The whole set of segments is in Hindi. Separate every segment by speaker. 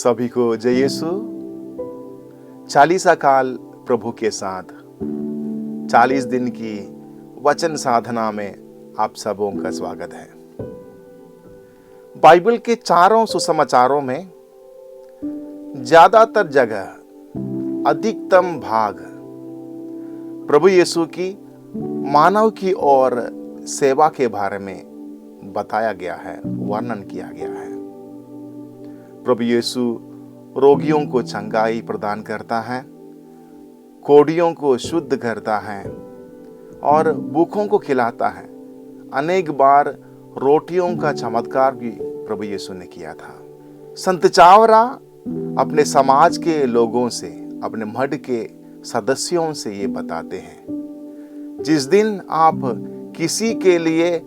Speaker 1: सभी को जय यीशु। चालीसा काल प्रभु के साथ 40 दिन की वचन साधना में आप सबों का स्वागत है। बाइबल के चारों सुसमाचारों में ज्यादातर जगह, अधिकतम भाग प्रभु यीशु की मानव की ओर सेवा के बारे में बताया गया है, वर्णन किया गया है। प्रभु यीशु रोगियों को चंगाई प्रदान करता है, कोढ़ियों को शुद्ध करता है और भूखों को खिलाता है। अनेक बार रोटियों का चमत्कार भी प्रभु यीशु ने किया था। संत चावरा अपने समाज के लोगों से, अपने मठ के सदस्यों से ये बताते हैं, जिस दिन आप किसी के लिए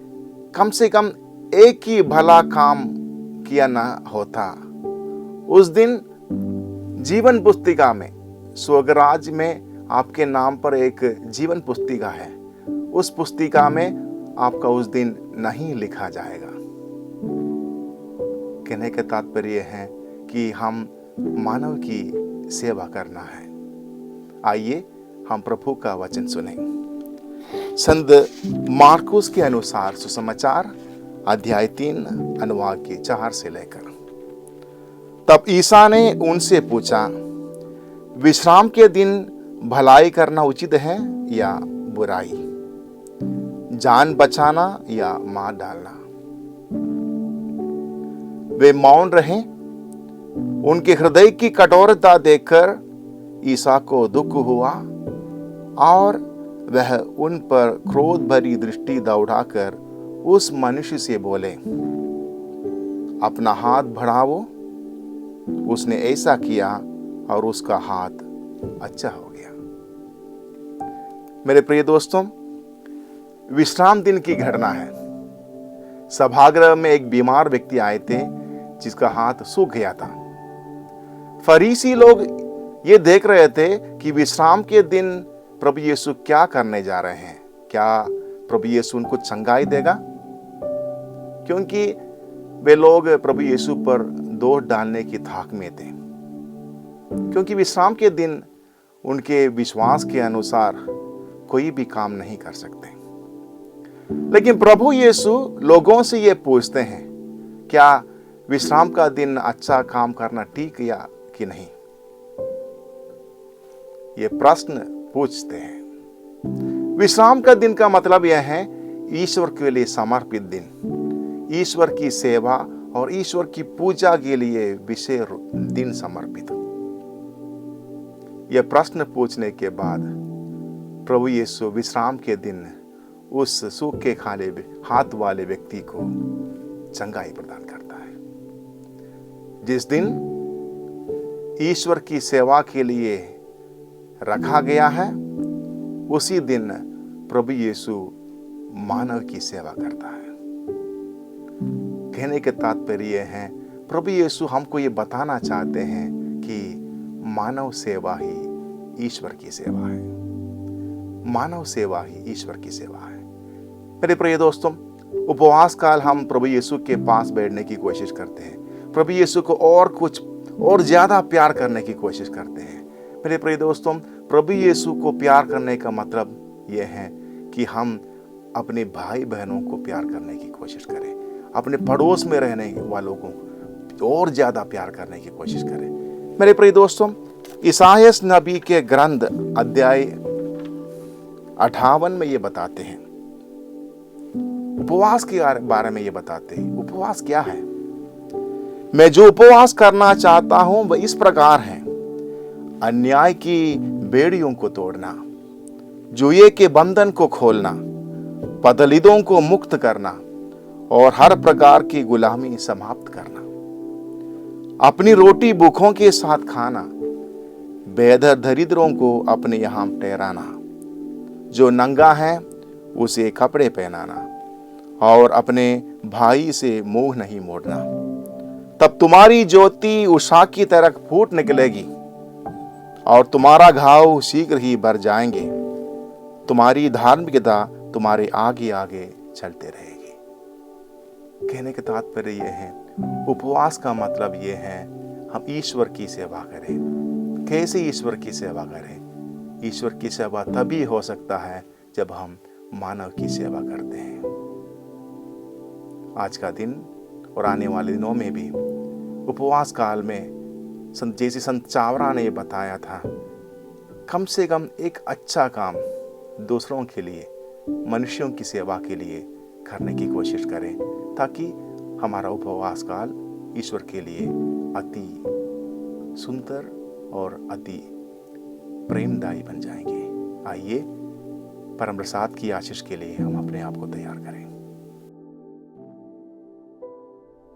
Speaker 1: कम से कम एक ही भला काम किया ना होता, उस दिन जीवन पुस्तिका में, स्वर्गराज में आपके नाम पर एक जीवन पुस्तिका है, उस पुस्तिका में आपका उस दिन नहीं लिखा जाएगा। कहने का तात्पर्य है कि हम मानव की सेवा करना है। आइए हम प्रभु का वचन सुनें। संत मार्कुस के अनुसार सुसमाचार अध्याय 3 अनुवाद के 4 से लेकर। तब ईसा ने उनसे पूछा, विश्राम के दिन भलाई करना उचित है या बुराई, जान बचाना या मार डालना? वे मौन रहे। उनके हृदय की कठोरता देखकर ईसा को दुख हुआ और वह उन पर क्रोध भरी दृष्टि दौड़ाकर उस मनुष्य से बोले, अपना हाथ बढ़ाओ। उसने ऐसा किया और उसका हाथ अच्छा हो गया। मेरे प्रिय दोस्तों, विश्राम दिन की घटना है। सभागृह में एक बीमार व्यक्ति आए थे जिसका हाथ सूख गया था। फरीसी लोग ये देख रहे थे कि विश्राम के दिन प्रभु यीशु क्या करने जा रहे हैं। क्या प्रभु यीशु उनको चंगाई देगा? क्योंकि वे लोग प्रभु यीशु पर दोष डालने की थाक में थे, क्योंकि विश्राम के दिन उनके विश्वास के अनुसार कोई भी काम नहीं कर सकते। लेकिन प्रभु यीशु लोगों से ये पूछते हैं, क्या विश्राम का दिन अच्छा काम करना ठीक या कि नहीं? ये प्रश्न पूछते हैं। विश्राम का दिन का मतलब यह है ईश्वर के लिए समर्पित दिन, ईश्वर की सेवा और ईश्वर की पूजा के लिए विशेष दिन समर्पित। यह प्रश्न पूछने के बाद प्रभु यीशु विश्राम के दिन उस सूखे खाले हाथ वाले व्यक्ति को चंगाई प्रदान करता है। जिस दिन ईश्वर की सेवा के लिए रखा गया है, उसी दिन प्रभु यीशु मानव की सेवा करता है। कहने के तात्पर्य है, प्रभु यीशु हमको ये बताना चाहते हैं कि मानव सेवा ही ईश्वर की सेवा है। मानव सेवा ही ईश्वर की सेवा है। मेरे प्रिय दोस्तों, उपवास काल हम प्रभु यीशु के पास बैठने की कोशिश करते हैं, प्रभु यीशु को और ज्यादा प्यार करने की कोशिश करते हैं। मेरे प्रिय दोस्तों, प्रभु यीशु को प्यार करने का मतलब यह है कि हम अपने भाई बहनों को प्यार करने की कोशिश करें, अपने पड़ोस में रहने वालों को और ज्यादा प्यार करने की कोशिश करें। मेरे प्रिय दोस्तों, ईसाया नबी के ग्रंथ अध्याय 58 में ये बताते हैं, उपवास के बारे में ये बताते हैं। उपवास क्या है? मैं जो उपवास करना चाहता हूं वह इस प्रकार है, अन्याय की बेड़ियों को तोड़ना, जुए के बंधन को खोलना, पदलिदों को मुक्त करना और हर प्रकार की गुलामी समाप्त करना, अपनी रोटी भूखों के साथ खाना, बेदर दरिद्रों को अपने यहाँ ठहराना, जो नंगा है उसे कपड़े पहनाना और अपने भाई से मुंह नहीं मोड़ना। तब तुम्हारी ज्योति उषा की तरह फूट निकलेगी और तुम्हारा घाव शीघ्र ही भर जाएंगे। तुम्हारी धार्मिकता तुम्हारे आगे आगे चलते रहेगी। कहने का तात्पर्य यह है, उपवास का मतलब यह है हम ईश्वर की सेवा करें। कैसे ईश्वर की सेवा करें? ईश्वर की सेवा तभी हो सकता है जब हम मानव की सेवा करते हैं। आज का दिन और आने वाले दिनों में भी उपवास काल में जैसे संत चावरा ने बताया था, कम से कम एक अच्छा काम दूसरों के लिए, मनुष्यों की सेवा के लिए करने की कोशिश करें, ताकि हमारा उपवास काल ईश्वर के लिए अति सुंदर और अति प्रेमदायी बन जाएंगे। आइए परम प्रसाद की आशीष के लिए हम अपने आप को तैयार करें।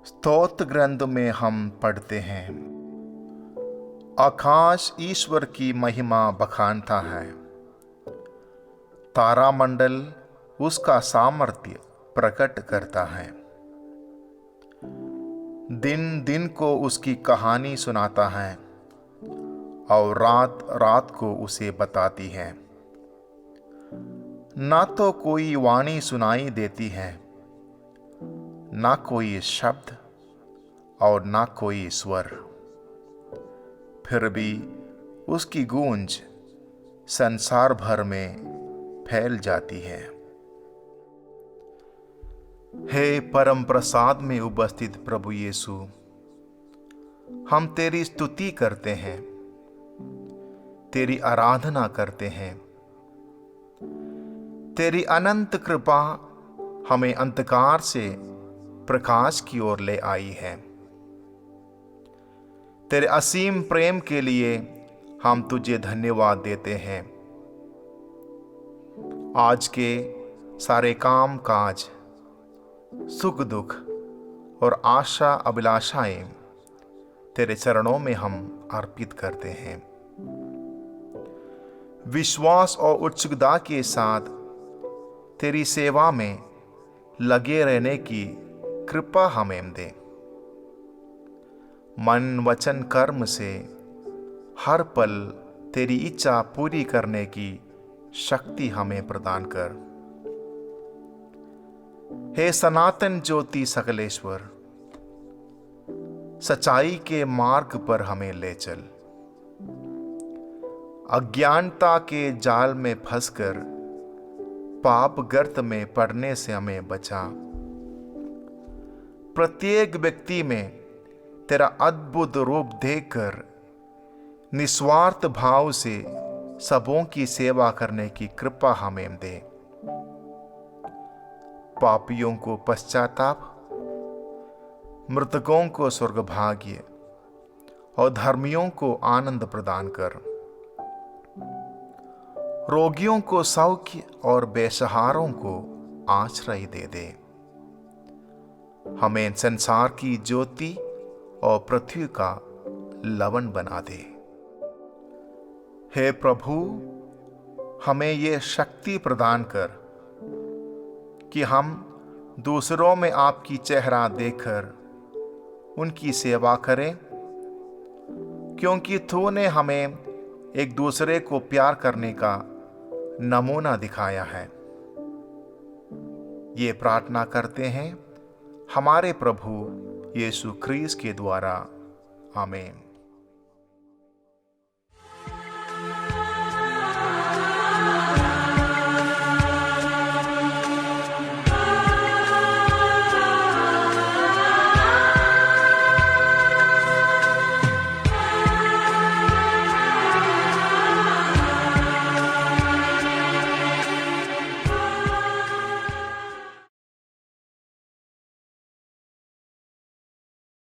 Speaker 1: स्तोत्र ग्रंथ में हम पढ़ते हैं, आकाश ईश्वर की महिमा बखानता है, तारामंडल उसका सामर्थ्य प्रकट करता है। दिन दिन को उसकी कहानी सुनाता है और रात रात को उसे बताती है। ना तो कोई वाणी सुनाई देती है, ना कोई शब्द और ना कोई स्वर, फिर भी उसकी गूंज संसार भर में फैल जाती है। हे परम प्रसाद में उपस्थित प्रभु यीशु, हम तेरी स्तुति करते हैं, तेरी आराधना करते हैं। तेरी अनंत कृपा हमें अंधकार से प्रकाश की ओर ले आई है। तेरे असीम प्रेम के लिए हम तुझे धन्यवाद देते हैं। आज के सारे काम काज, सुख दुख और आशा अभिलाषाएं तेरे चरणों में हम अर्पित करते हैं। विश्वास और उत्सुकता के साथ तेरी सेवा में लगे रहने की कृपा हमें दे। मन वचन कर्म से हर पल तेरी इच्छा पूरी करने की शक्ति हमें प्रदान कर। हे सनातन ज्योति सकलेश्वर, सच्चाई के मार्ग पर हमें ले चल। अज्ञानता के जाल में फंसकर पाप गर्त में पड़ने से हमें बचा। प्रत्येक व्यक्ति में तेरा अद्भुत रूप देखकर निस्वार्थ भाव से सबों की सेवा करने की कृपा हमें दे। पापियों को पश्चाताप, मृतकों को स्वर्ग भाग्य और धर्मियों को आनंद प्रदान कर। रोगियों को सौख्य और बेसहारों को आश्रय दे दे। हमें संसार की ज्योति और पृथ्वी का लवण बना दे। हे प्रभु, हमें ये शक्ति प्रदान कर कि हम दूसरों में आपकी चेहरा देखकर उनकी सेवा करें, क्योंकि तूने हमें एक दूसरे को प्यार करने का नमूना दिखाया है। ये प्रार्थना करते हैं हमारे प्रभु यीशु ख्रीस्त के द्वारा। आमीन।